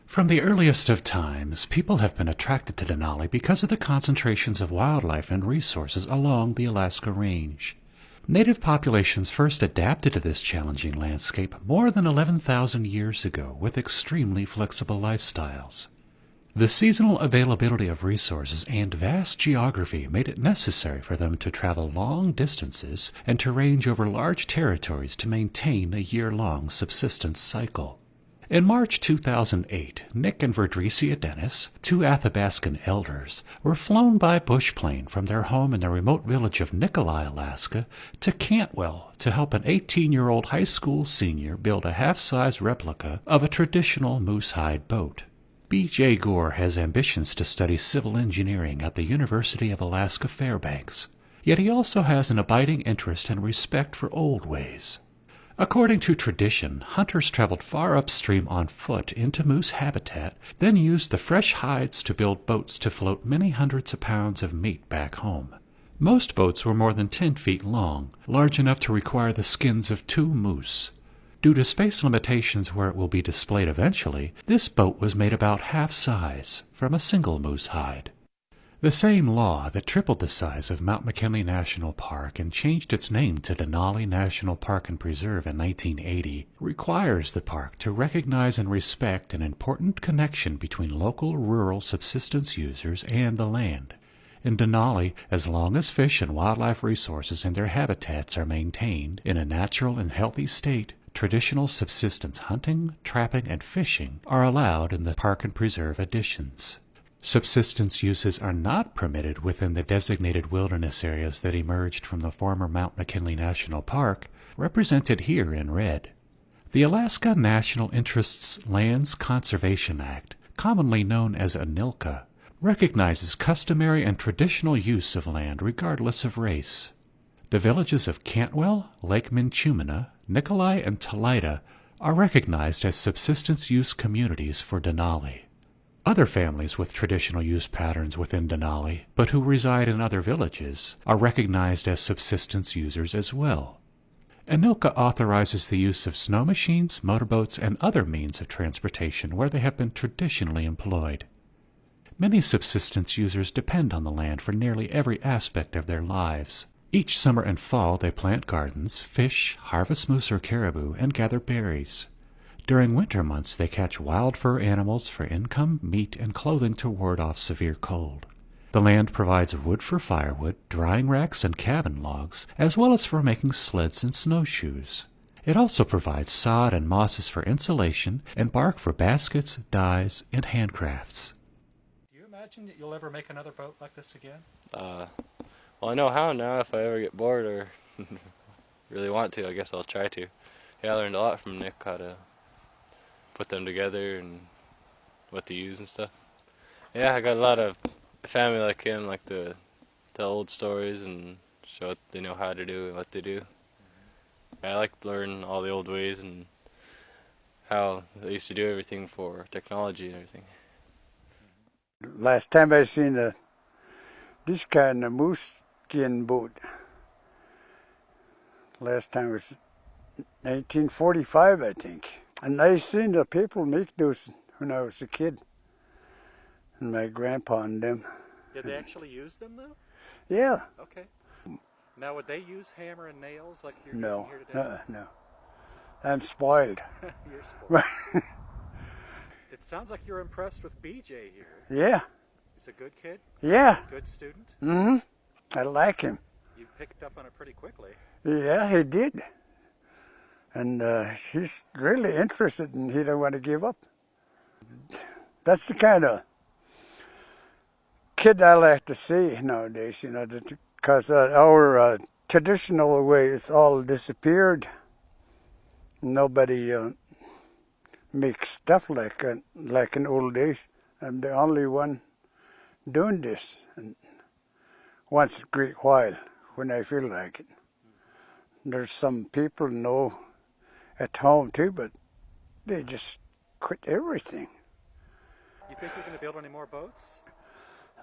From the earliest of times, people have been attracted to Denali because of the concentrations of wildlife and resources along the Alaska Range. Native populations first adapted to this challenging landscape more than 11,000 years ago with extremely flexible lifestyles. The seasonal availability of resources and vast geography made it necessary for them to travel long distances and to range over large territories to maintain a year-long subsistence cycle. In March 2008, Nick and Verdrecia Dennis, two Athabascan elders, were flown by bushplane from their home in the remote village of Nikolai, Alaska, to Cantwell to help an 18-year-old high school senior build a half-size replica of a traditional moose-hide boat. B.J. Gore has ambitions to study civil engineering at the University of Alaska Fairbanks, yet he also has an abiding interest and respect for old ways. According to tradition, hunters traveled far upstream on foot into moose habitat, then used the fresh hides to build boats to float many hundreds of pounds of meat back home. Most boats were more than 10 feet long, large enough to require the skins of 2 moose. Due to space limitations where it will be displayed eventually, this boat was made about half size, from a single moose hide. The same law that tripled the size of Mount McKinley National Park and changed its name to Denali National Park and Preserve in 1980 requires the park to recognize and respect an important connection between local rural subsistence users and the land. In Denali, as long as fish and wildlife resources and their habitats are maintained in a natural and healthy state, traditional subsistence hunting, trapping, and fishing are allowed in the Park and Preserve editions. Subsistence uses are not permitted within the designated wilderness areas that emerged from the former Mount McKinley National Park, represented here in red. The Alaska National Interests Lands Conservation Act, commonly known as ANILCA, recognizes customary and traditional use of land regardless of race. The villages of Cantwell, Lake Minchumina, Nikolai, and Talida are recognized as subsistence use communities for Denali. Other families with traditional use patterns within Denali, but who reside in other villages, are recognized as subsistence users as well. ANILCA authorizes the use of snow machines, motorboats, and other means of transportation where they have been traditionally employed. Many subsistence users depend on the land for nearly every aspect of their lives. Each summer and fall they plant gardens, fish, harvest moose or caribou, and gather berries. During winter months they catch wild fur animals for income, meat, and clothing to ward off severe cold. The land provides wood for firewood, drying racks, and cabin logs, as well as for making sleds and snowshoes. It also provides sod and mosses for insulation and bark for baskets, dyes, and handcrafts. Do you imagine that you'll ever make another boat like this again? Well, I know how now. If I ever get bored or really want to, I guess I'll try to. Yeah, I learned a lot from Nick, how to put them together and what to use and stuff. Yeah, I got a lot of family like him, like to tell old stories and show what they know how to do and what they do. I like to learn all the old ways and how they used to do everything for technology and everything. Last time I seen this kind of moose skin boat. Last time was 1945, I think. And I seen the people make those when I was a kid. And my grandpa and them. Did they actually use them though? Yeah. Okay. Now would they use hammer and nails like you're using here today? No. I'm spoiled. You're spoiled. It sounds like you're impressed with BJ here. Yeah. He's a good kid? Yeah. Good student? Mm-hmm. I like him. You picked up on it pretty quickly. Yeah, he did. And he's really interested and he don't want to give up. That's the kind of kid I like to see nowadays, because our traditional ways all disappeared. Nobody makes stuff like in old days. I'm the only one doing this, and once a great while when I feel like it. There's some people know at home too, but they just quit everything. You think you're going to build any more boats?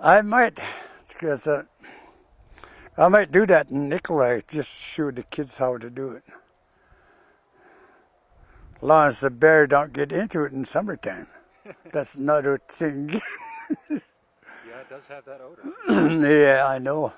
I might, because I might do that in Nikolai, just show the kids how to do it. As long as the bear don't get into it in summertime. That's another thing. Yeah, it does have that odor. Yeah, I know.